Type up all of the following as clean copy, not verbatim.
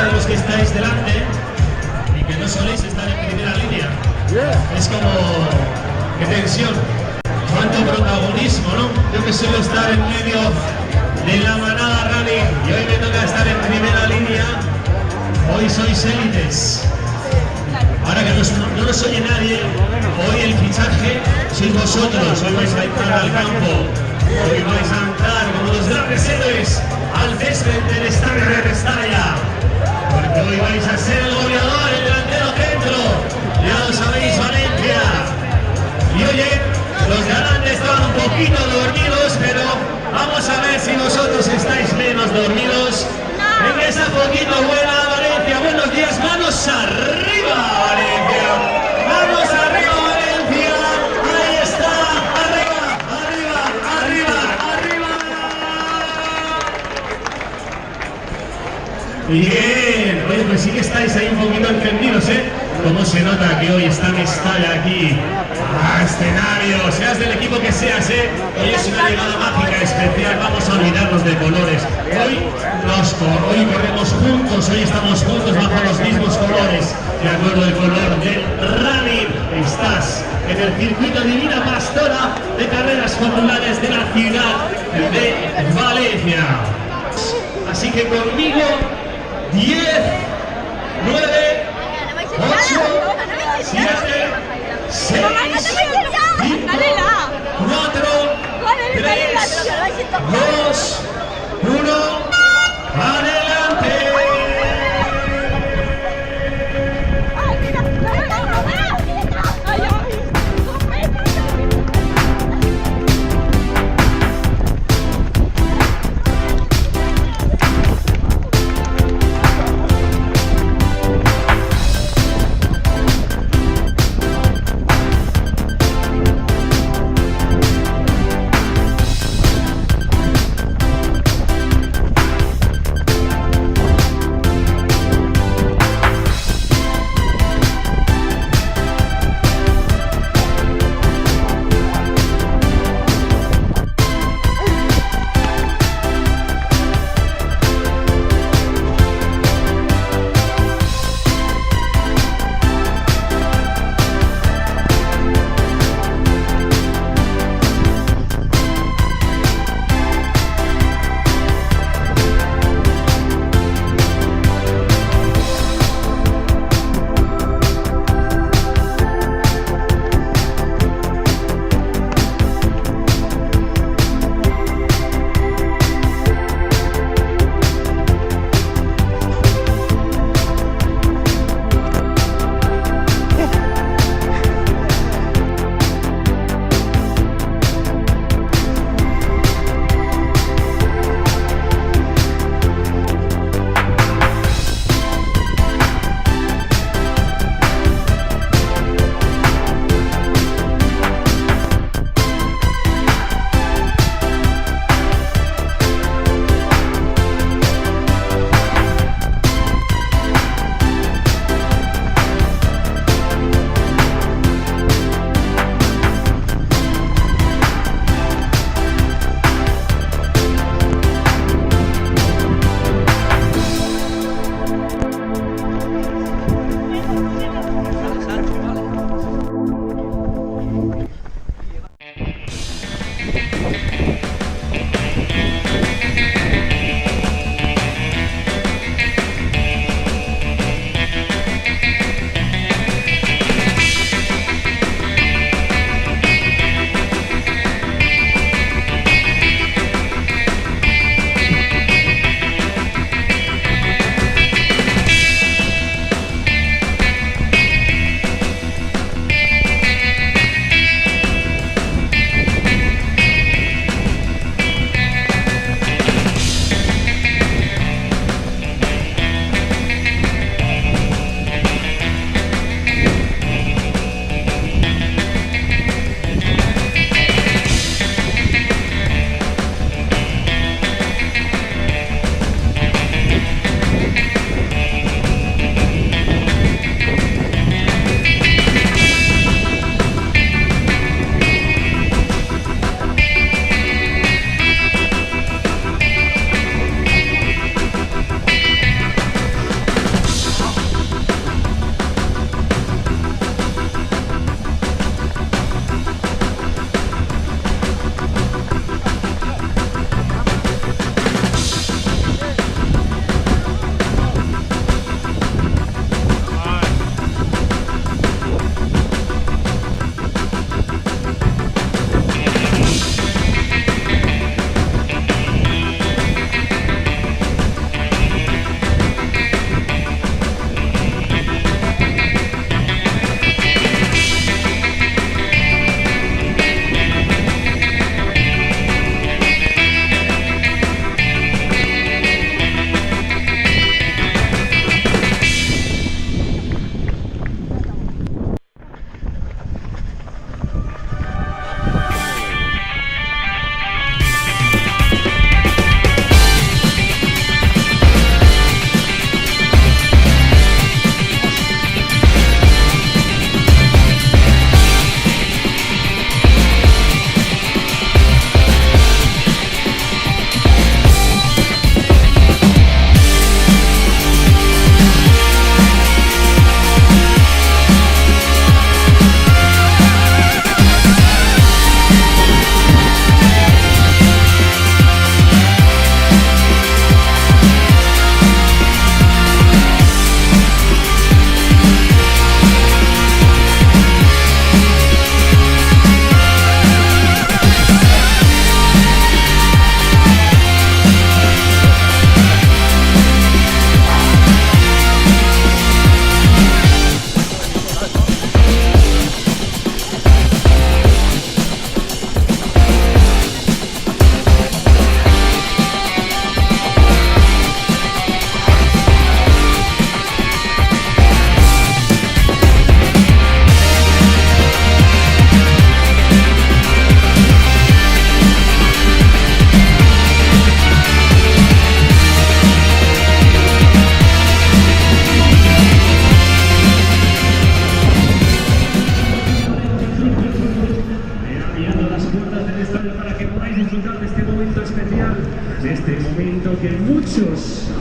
de los que estáis delante y que no soléis estar en primera línea. Es como, qué tensión, cuánto protagonismo, ¿no? Yo que suelo estar en medio de la manada running y hoy me toca estar en primera línea, hoy sois élites. Ahora que no nos oye nadie, hoy el fichaje sois vosotros, hoy vais a entrar al campo, hoy vais a entrar como los grandes héroes al césped del estadio de Mestalla, porque hoy vais a ser el goleador, el delantero centro, ya lo sabéis, Valencia. Y oye, los de adelante estaban un poquito dormidos, pero vamos a ver si vosotros estáis menos dormidos. En esa poquito buena, Valencia, buenos días, manos arriba, Valencia, manos arriba, Valencia, ahí está, arriba, arriba, arriba, arriba. Bien, oye, pues sí que estáis ahí un poquito encendidos, ¿eh? Cómo se nota que hoy está Mestalla aquí, escenario, seas del equipo que seas, hoy es una llegada mágica, especial, vamos a olvidarnos de colores, hoy corremos juntos, hoy estamos juntos bajo los mismos colores, de acuerdo al color del running, estás en el circuito Divina Pastora de carreras populares de la ciudad de Valencia, así que conmigo, 10, 9, 8, 7, 6, 5, 4, 3, 2, 1, ¡adelante!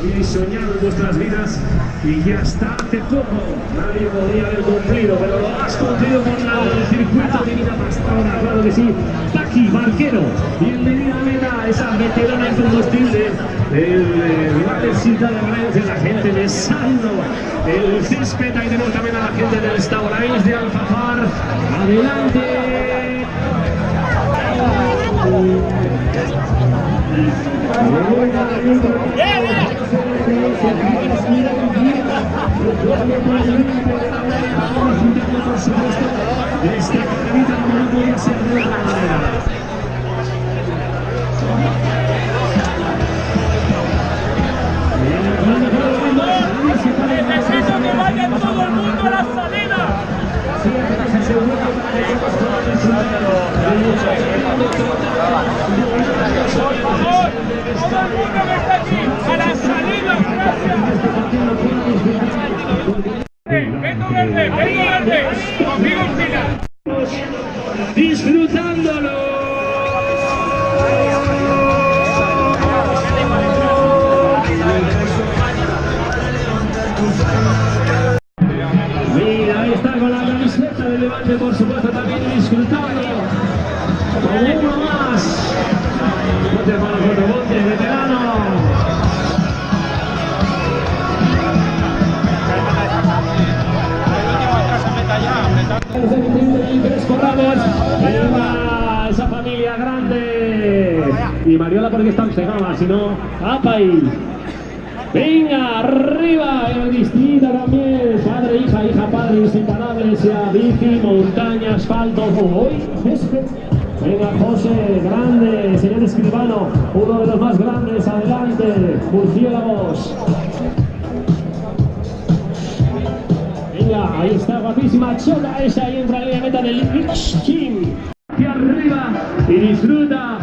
habíais soñado en vuestras vidas y que hasta hace poco nadie podía haber cumplido, pero lo has cumplido con el circuito de vida pastora, claro que sí. Paqui Barquero, bienvenida a esa veterana en combustible, el rival del Ciudad de Valencia, la gente de Sando, el césped, ahí tenemos también a la gente del Restaurant de Alfafar, adelante. Esta carrerita no podía ser de otra manera. Necesito que vaya todo el mundo a la salida. Por favor, todo el mundo que está aquí a la salida, gracias. Vengo verde, conmigo en fila. Disfrutándolo. Mira, ahí está con la camiseta de Levante, por supuesto, también disfrutando. Con uno más. Ponte para el Fotomonte, veterano. Esa familia grande. Y Mariola porque está pegada, si no, ¡apay! Venga, arriba, el distrito también, padre, hija, padre, inseparables, ya bici, montaña, asfalto, hoy, venga, José, grande, señor escribano, uno de los más grandes, adelante, murciélagos. Venga, ahí está, guapísima, Chota, esa ahí entra en la meta del Team. Aquí arriba, y disfruta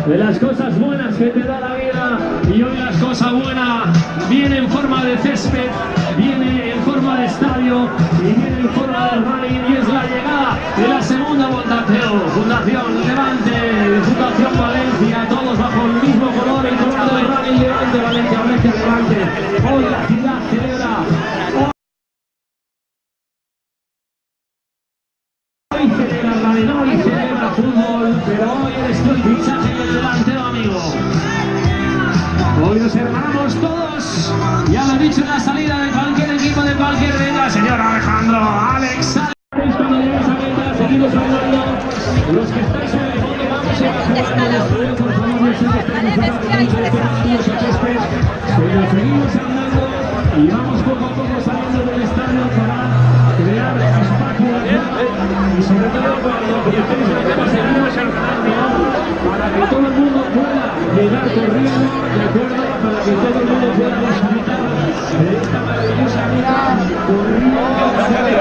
de las cosas buenas que te da la vida. Y hoy las cosas buenas vienen en forma de césped, viene en forma de estadio y viene en forma de rally, y es la llegada de la segunda Fundación Levante, Fundación Valencia, todos bajo el mismo color, el color del rally Levante, Valencia, Levante. Hoy la ciudad celebra. Hoy celebra rally, no hoy celebra fútbol, pero hoy eres tú el fichaje del delantero, amigo. Hoy nos hermanamos todos, ya lo he dicho en la salida de cualquier equipo, de cualquier venga, señor Alejandro, Alex, cuando llegues a meta, seguimos hablando, los que estáis en el fondo, vamos a ir jugando, por favor, no se pero seguimos andando y vamos poco a poco saliendo del estadio para crear espacio y sobre todo cuando estéis en el tema, seguimos al canal, para que todo el mundo pueda llegar corriendo, de acuerdo, para que todo el mundo pueda disfrutar de esta maravillosa vida corriendo. Para que